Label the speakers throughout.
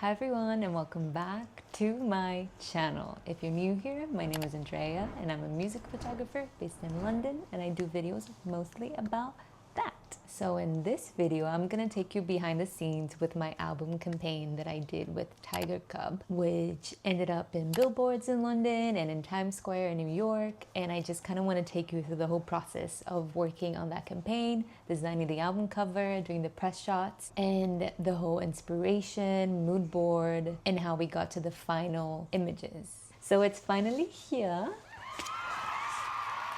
Speaker 1: Hi everyone and welcome back to my channel. If you're new here, my name is Andrea and I'm a music photographer based in London, and I do videos mostly about that. So in this video, I'm gonna take you behind the scenes with my album campaign that I did with Tiger Cub, which ended up in billboards in London and in Times Square in New York. And I just kind of want to take you through the whole process of working on that campaign, designing the album cover, doing the press shots, and the whole inspiration, mood board, and how we got to the final images. So it's finally here.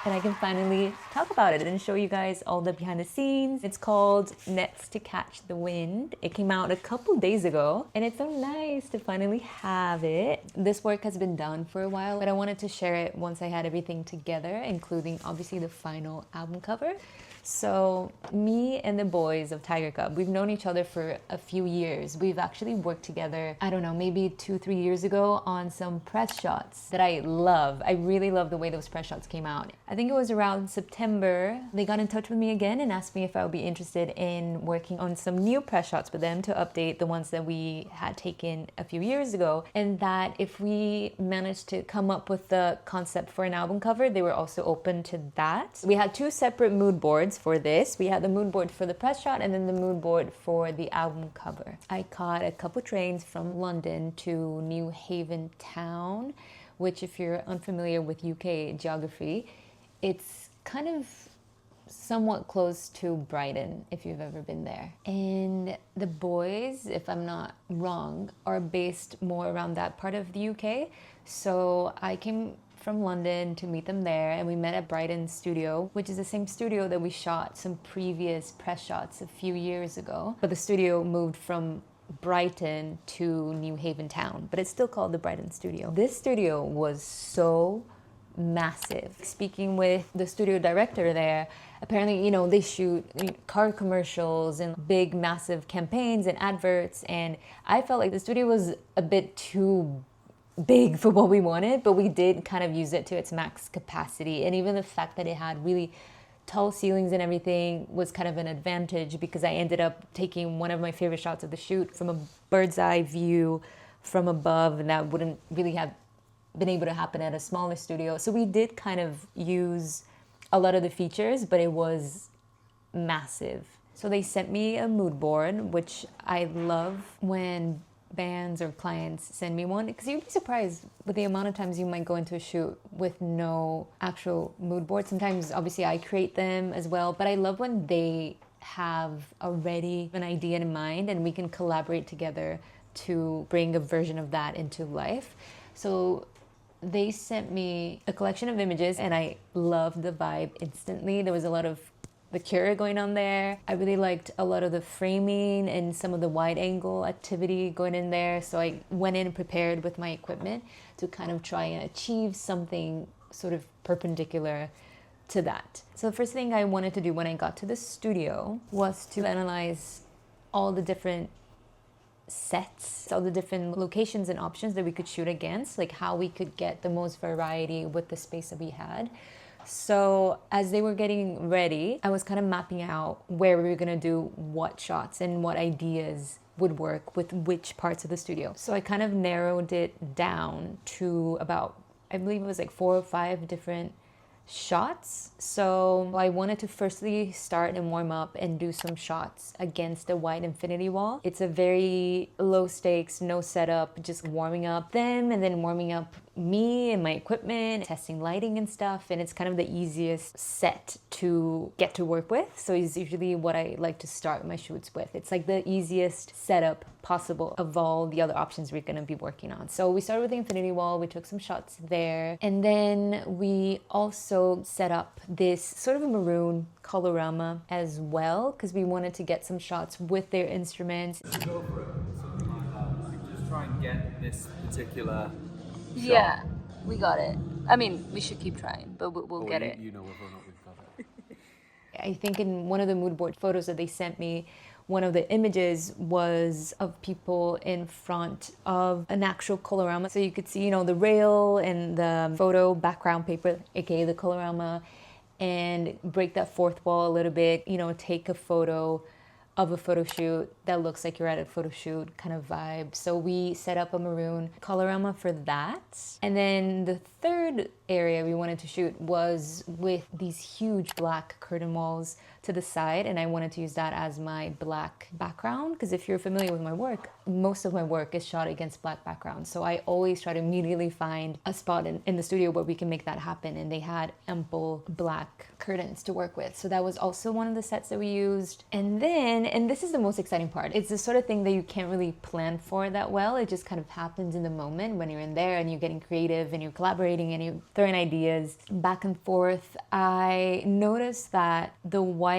Speaker 1: And I can finally talk about it and show you guys all the behind the scenes. It's called Nets to Catch the Wind. It came out a couple days ago and it's so nice to finally have it. This work has been done for a while, but I wanted to share it once I had everything together, including obviously the final album cover. So me and the boys of Tiger Cub, we've known each other for a few years. We've actually worked together, I don't know, maybe 2-3 years ago on some press shots that I love. I really love the way those press shots came out. I think it was around September. They got in touch with me again and asked me if I would be interested in working on some new press shots with them to update the ones that we had taken a few years ago. And that if we managed to come up with the concept for an album cover, they were also open to that. We had two separate mood boards for this. We had the mood board for the press shot and then the mood board for the album cover. I caught a couple trains from London to New Haven Town, which, if you're unfamiliar with UK geography, it's kind of somewhat close to Brighton, if you've ever been there. And the boys, if I'm not wrong, are based more around that part of the UK. So I came from London to meet them there, and we met at Brighton Studio, which is the same studio that we shot some previous press shots a few years ago. But the studio moved from Brighton to New Haven Town, but it's still called the Brighton Studio. This studio was so massive. Speaking with the studio director there, apparently, you know, they shoot car commercials and big, massive campaigns and adverts, and I felt like the studio was a bit too big for what we wanted, but we did kind of use it to its max capacity. And even the fact that it had really tall ceilings and everything was kind of an advantage, because I ended up taking one of my favorite shots of the shoot from a bird's eye view from above, and that wouldn't really have been able to happen at a smaller studio. So we did kind of use a lot of the features, but it was massive. So they sent me a mood board, which I love when bands or clients send me one, because you'd be surprised with the amount of times you might go into a shoot with no actual mood board. Sometimes obviously I create them as well, but I love when they have already an idea in mind and we can collaborate together to bring a version of that into life. So they sent me a collection of images and I loved the vibe instantly. There was a lot of the Cure going on there. I really liked a lot of the framing and some of the wide angle activity going in there. So I went in prepared with my equipment to kind of try and achieve something sort of perpendicular to that. So the first thing I wanted to do when I got to the studio was to analyze all the different sets, all the different locations and options that we could shoot against, like how we could get the most variety with the space that we had. So as they were getting ready, I was kind of mapping out where we were gonna do what shots and what ideas would work with which parts of the studio. So I kind of narrowed it down to about, I believe it was like 4 or 5 different shots. So I wanted to firstly start and warm up and do some shots against a white infinity wall. It's a very low stakes, no setup, just warming up them and then warming up me and my equipment, testing lighting and stuff. And it's kind of the easiest set to get to work with. So it's usually what I like to start my shoots with. It's like the easiest setup possible of all the other options we're gonna be working on. So we started with the infinity wall, we took some shots there. And then we also set up this sort of a maroon colorama as well, because we wanted to get some shots with their instruments.
Speaker 2: Go for it, something like that. Like just try and get this particular shot.
Speaker 1: Yeah, we got it. I mean, we should keep trying, but we'll get it.
Speaker 2: You know whether or not we've got it.
Speaker 1: I think in one of the mood board photos that they sent me, one of the images was of people in front of an actual colorama. So you could see, you know, the rail and the photo background paper, aka the colorama, and break that fourth wall a little bit, you know, take a photo of a photo shoot that looks like you're at a photo shoot kind of vibe. So we set up a maroon colorama for that. And then the third area we wanted to shoot was with these huge black curtain walls to the side, and I wanted to use that as my black background, because if you're familiar with my work, most of my work is shot against black backgrounds. So I always try to immediately find a spot in the studio where we can make that happen, and they had ample black curtains to work with. So that was also one of the sets that we used. And then, and this is the most exciting part, it's the sort of thing that you can't really plan for that well. It just kind of happens in the moment when you're in there and you're getting creative and you're collaborating and you're throwing ideas back and forth. I noticed that the white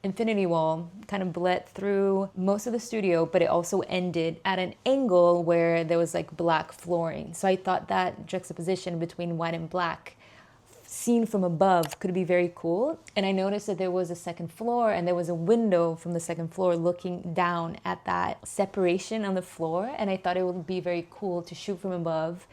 Speaker 1: infinity wall kind of bled through most of the studio, but it also ended at an angle where there was like black flooring. So I thought that juxtaposition between white and black seen from above could be very cool. And I noticed that there was a second floor and there was a window from the second floor looking down at that separation on the floor. And I thought it would be very cool to shoot from above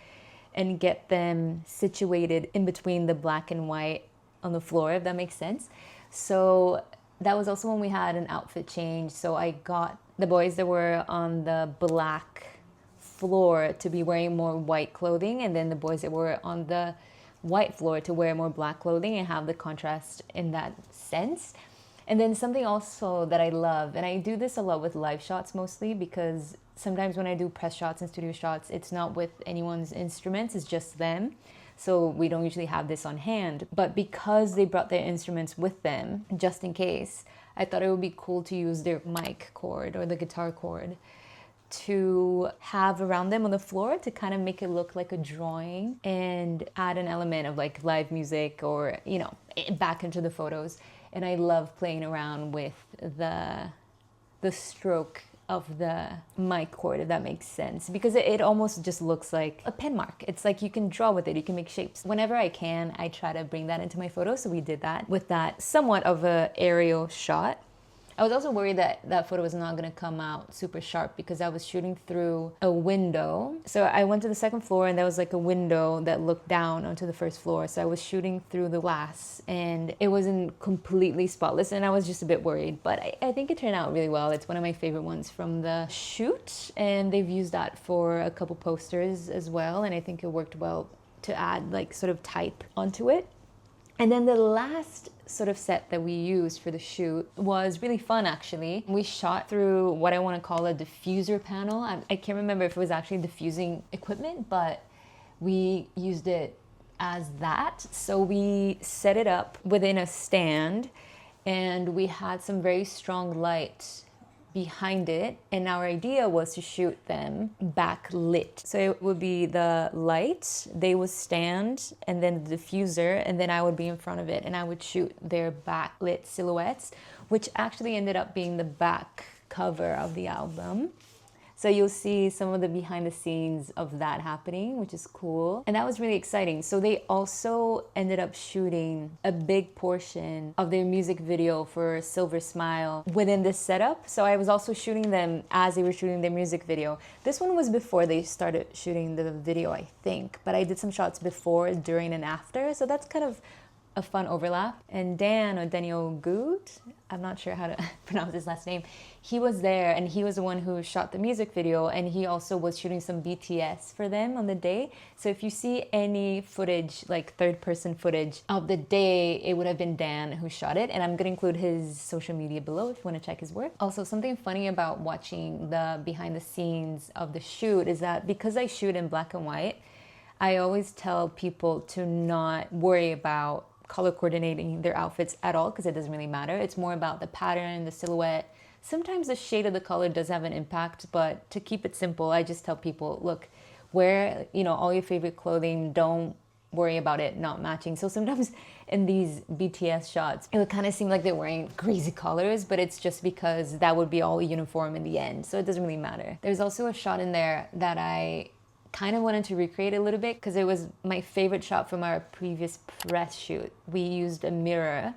Speaker 1: and get them situated in between the black and white on the floor, if that makes sense. So that was also when we had an outfit change. So I got the boys that were on the black floor to be wearing more white clothing, and then the boys that were on the white floor to wear more black clothing and have the contrast in that sense. And then something also that I love, and I do this a lot with live shots mostly, because sometimes when I do press shots and studio shots, it's not with anyone's instruments, it's just them. So we don't usually have this on hand. But because they brought their instruments with them, just in case, I thought it would be cool to use their mic cord or the guitar cord to have around them on the floor to kind of make it look like a drawing and add an element of like live music or, you know, back into the photos. And I love playing around with the stroke of the mic cord, if that makes sense, because it almost just looks like a pen mark. It's like you can draw with it, you can make shapes. Whenever I can, I try to bring that into my photos. So we did that with that somewhat of a aerial shot. I was also worried that that photo was not going to come out super sharp because I was shooting through a window. So I went to the second floor and there was like a window that looked down onto the first floor. So I was shooting through the glass and it wasn't completely spotless and I was just a bit worried. But I think it turned out really well. It's one of my favorite ones from the shoot, and they've used that for a couple posters as well. And I think it worked well to add like sort of type onto it. And then the last sort of set that we used for the shoot was really fun, actually. We shot through what I want to call a diffuser panel. I can't remember if it was actually diffusing equipment, but we used it as that. So we set it up within a stand and we had some very strong light behind it, and our idea was to shoot them backlit. So it would be the light, they would stand, and then the diffuser, and then I would be in front of it and I would shoot their backlit silhouettes, which actually ended up being the back cover of the album. So you'll see some of the behind the scenes of that happening, which is cool. And that was really exciting. So they also ended up shooting a big portion of their music video for Silver Smile within this setup. So I was also shooting them as they were shooting their music video. This one was before they started shooting the video, I think. But I did some shots before, during, and after. So that's kind of a fun overlap. And Dan, or Daniel Good, I'm not sure how to pronounce his last name, he was there and he was the one who shot the music video, and he also was shooting some BTS for them on the day. So if you see any footage, like third-person footage of the day, it would have been Dan who shot it, and I'm gonna include his social media below if you want to check his work. Also, something funny about watching the behind the scenes of the shoot is that because I shoot in black and white, I always tell people to not worry about color coordinating their outfits at all, because it doesn't really matter. It's more about the pattern, the silhouette. Sometimes the shade of the color does have an impact, but to keep it simple, I just tell people, look, wear, you know, all your favorite clothing, don't worry about it not matching. So sometimes in these BTS shots, it would kind of seem like they're wearing crazy colors, but it's just because that would be all uniform in the end. So it doesn't really matter. There's also a shot in there that I kind of wanted to recreate a little bit because it was my favorite shot from our previous press shoot. We used a mirror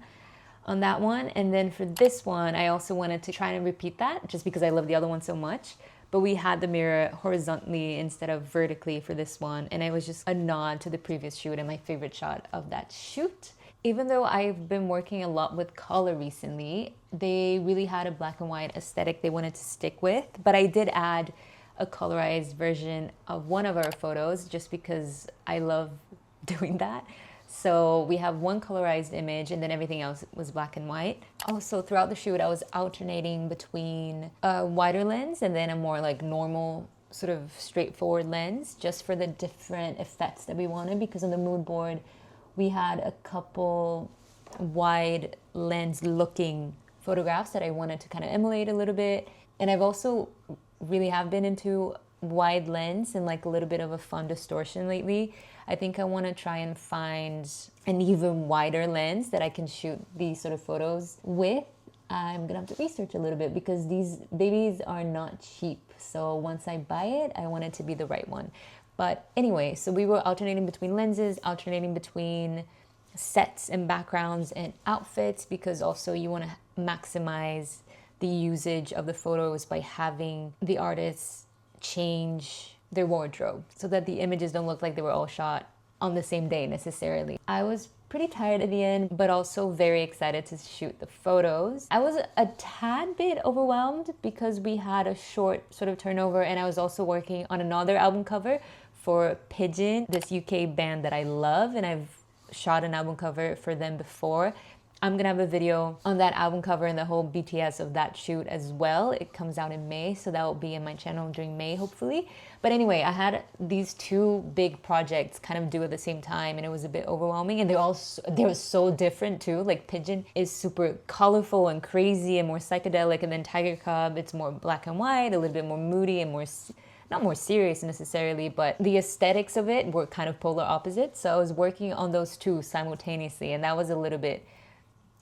Speaker 1: on that one, and then for this one I also wanted to try and repeat that just because I love the other one so much, but we had the mirror horizontally instead of vertically for this one, and it was just a nod to the previous shoot and my favorite shot of that shoot. Even though I've been working a lot with color recently, they really had a black and white aesthetic they wanted to stick with. But I did add a colorized version of one of our photos just because I love doing that. So we have one colorized image and then everything else was black and white. Also throughout the shoot, I was alternating between a wider lens and then a more like normal sort of straightforward lens just for the different effects that we wanted, because on the mood board, we had a couple wide lens looking photographs that I wanted to kind of emulate a little bit. And I've also really have been into wide lens and like a little bit of a fun distortion lately. I think I want to try and find an even wider lens that I can shoot these sort of photos with. I'm gonna have to research a little bit because these babies are not cheap. So once I buy it, I want it to be the right one. But anyway, so we were alternating between lenses, alternating between sets and backgrounds and outfits, because also you want to maximize the usage of the photos by having the artists change their wardrobe so that the images don't look like they were all shot on the same day necessarily. I was pretty tired at the end, but also very excited to shoot the photos. I was a tad bit overwhelmed because we had a short sort of turnover, and I was also working on another album cover for Pigeon, this UK band that I love, and I've shot an album cover for them before. I'm gonna have a video on that album cover and the whole BTS of that shoot as well. It comes out in May, so that will be in my channel during May, hopefully. But anyway, I had these two big projects kind of due at the same time, and it was a bit overwhelming. And they were so different too. Like Pigeon is super colorful and crazy and more psychedelic, and then Tiger Cub, it's more black and white, a little bit more moody and more not more serious necessarily, but the aesthetics of it were kind of polar opposites. So I was working on those two simultaneously, and that was a little bit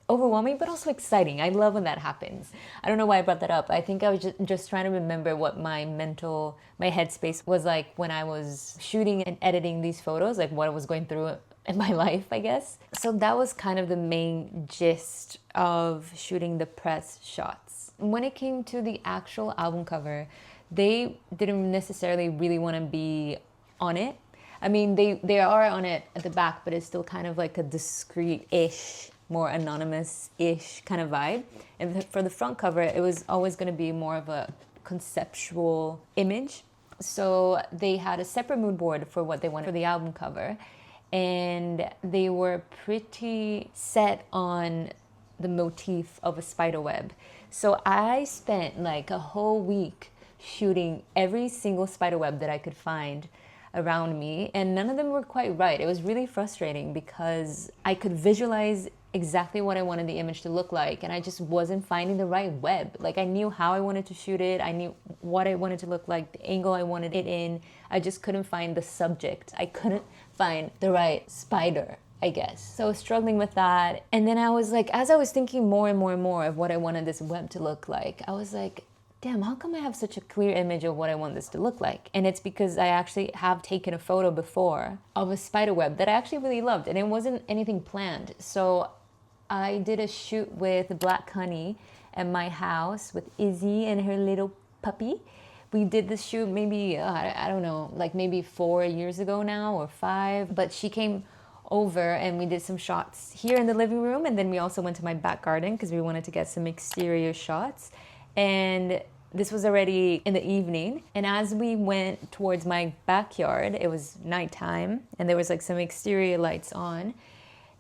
Speaker 1: overwhelming, but also exciting. I love when that happens. I don't know why I brought that up. I think I was just trying to remember what my headspace was like when I was shooting and editing these photos, like what I was going through in my life, I guess. So that was kind of the main gist of shooting the press shots. When it came to the actual album cover, they didn't necessarily really want to be on it. I mean, they are on it at the back, but it's still kind of like a discreet-ish, more anonymous-ish kind of vibe. And for the front cover, it was always going to be more of a conceptual image. So they had a separate mood board for what they wanted for the album cover. And they were pretty set on the motif of a spider web. So I spent like a whole week shooting every single spider web that I could find around me, and none of them were quite right. It was really frustrating because I could visualize exactly what I wanted the image to look like, and I just wasn't finding the right web. Like I knew how I wanted to shoot it, I knew what I wanted to look like, the angle I wanted it in. I just couldn't find the subject. I couldn't find the right spider, I guess. So I was struggling with that. And then I was like, as I was thinking more and more and more of what I wanted this web to look like, I was like, damn, how come I have such a clear image of what I want this to look like? And it's because I actually have taken a photo before of a spider web that I actually really loved, and it wasn't anything planned. So I did a shoot with Black Honey at my house with Izzy and her little puppy. We did this shoot maybe, I don't know, like maybe 4 years ago now or 5, but she came over and we did some shots here in the living room, and then we also went to my back garden because we wanted to get some exterior shots. And this was already in the evening, and as we went towards my backyard, it was nighttime and there was like some exterior lights on,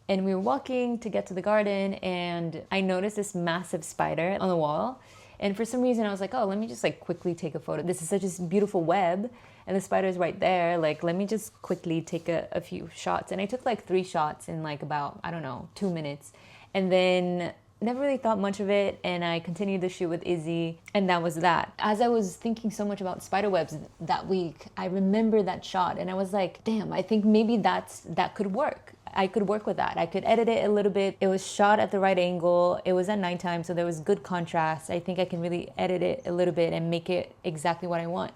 Speaker 1: and we were walking to get to the garden, and I noticed this massive spider on the wall, and for some reason I was like, oh, let me just like quickly take a photo. This is such a beautiful web and the spider is right there, like let me just quickly take a few shots. And I took like 3 shots in like about, I don't know, 2 minutes, and then never really thought much of it, and I continued the shoot with Izzy, and that was that. As I was thinking so much about spiderwebs that week, I remember that shot, and I was like, damn, I think maybe that could work. I could work with that. I could edit it a little bit. It was shot at the right angle. It was at nighttime, so there was good contrast. I think I can really edit it a little bit and make it exactly what I want.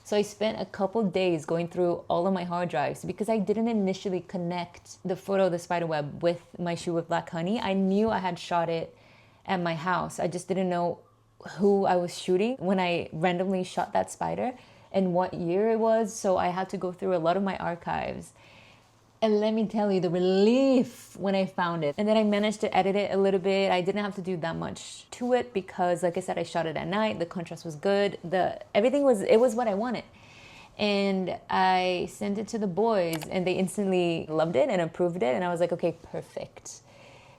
Speaker 1: So I spent a couple days going through all of my hard drives because I didn't initially connect the photo of the spider web with my shoot with Black Honey. I knew I had shot it at my house. I just didn't know who I was shooting when I randomly shot that spider and what year it was. So I had to go through a lot of my archives And let me tell you the relief when I found it. And then I managed to edit it a little bit. I didn't have to do that much to it because, like I said, I shot it at night. The contrast was good. Everything was, it was what I wanted. And I sent it to the boys and they instantly loved it and approved it. And I was like, okay, perfect.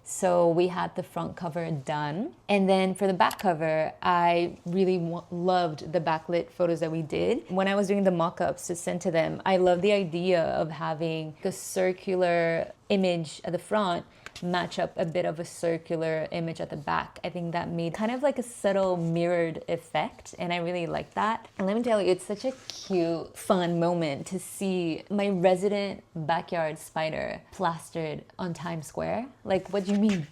Speaker 1: So we had the front cover done. And then for the back cover, I really loved the backlit photos that we did. When I was doing the mock-ups to send to them, I love the idea of having a circular image at the front match up a bit of a circular image at the back. I think that made kind of like a subtle mirrored effect, and I really like that. And let me tell you, it's such a cute, fun moment to see my resident backyard spider plastered on Times Square. Like, what do you mean?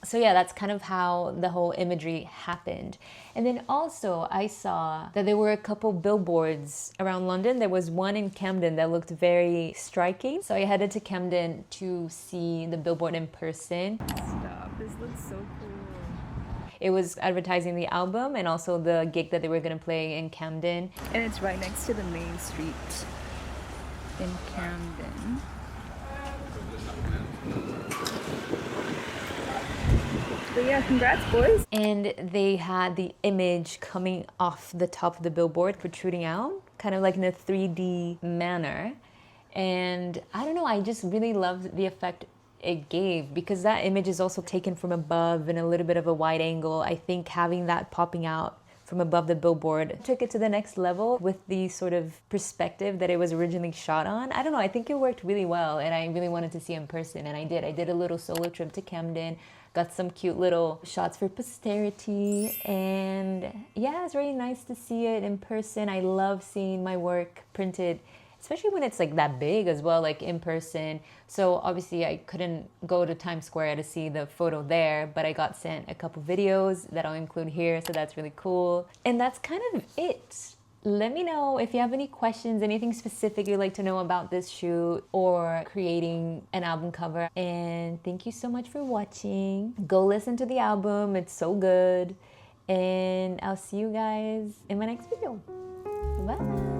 Speaker 1: So yeah, that's kind of how the whole imagery happened. And then also I saw that there were a couple billboards around London. There was one in Camden that looked very striking. So I headed to Camden to see the billboard in person.
Speaker 3: Stop, this looks so cool.
Speaker 1: It was advertising the album and also the gig that they were gonna play in Camden.
Speaker 3: And it's right next to the main street in Camden. But yeah, congrats, boys.
Speaker 1: And they had the image coming off the top of the billboard, protruding out, kind of like in a 3D manner. And I don't know, I just really loved the effect it gave because that image is also taken from above in a little bit of a wide angle. I think having that popping out from above the billboard took it to the next level with the sort of perspective that it was originally shot on. I don't know, I think it worked really well and I really wanted to see it in person, and I did. I did a little solo trip to Camden, got some cute little shots for posterity, and yeah, it's really nice to see it in person. I love seeing my work printed, especially when it's like that big as well, like in person. So obviously I couldn't go to Times Square to see the photo there, but I got sent a couple videos that I'll include here, so that's really cool. And that's kind of it. Let me know if you have any questions, anything specific you'd like to know about this shoot or creating an album cover. And thank you so much for watching. Go listen to the album, it's so good. And I'll see you guys in my next video. Bye.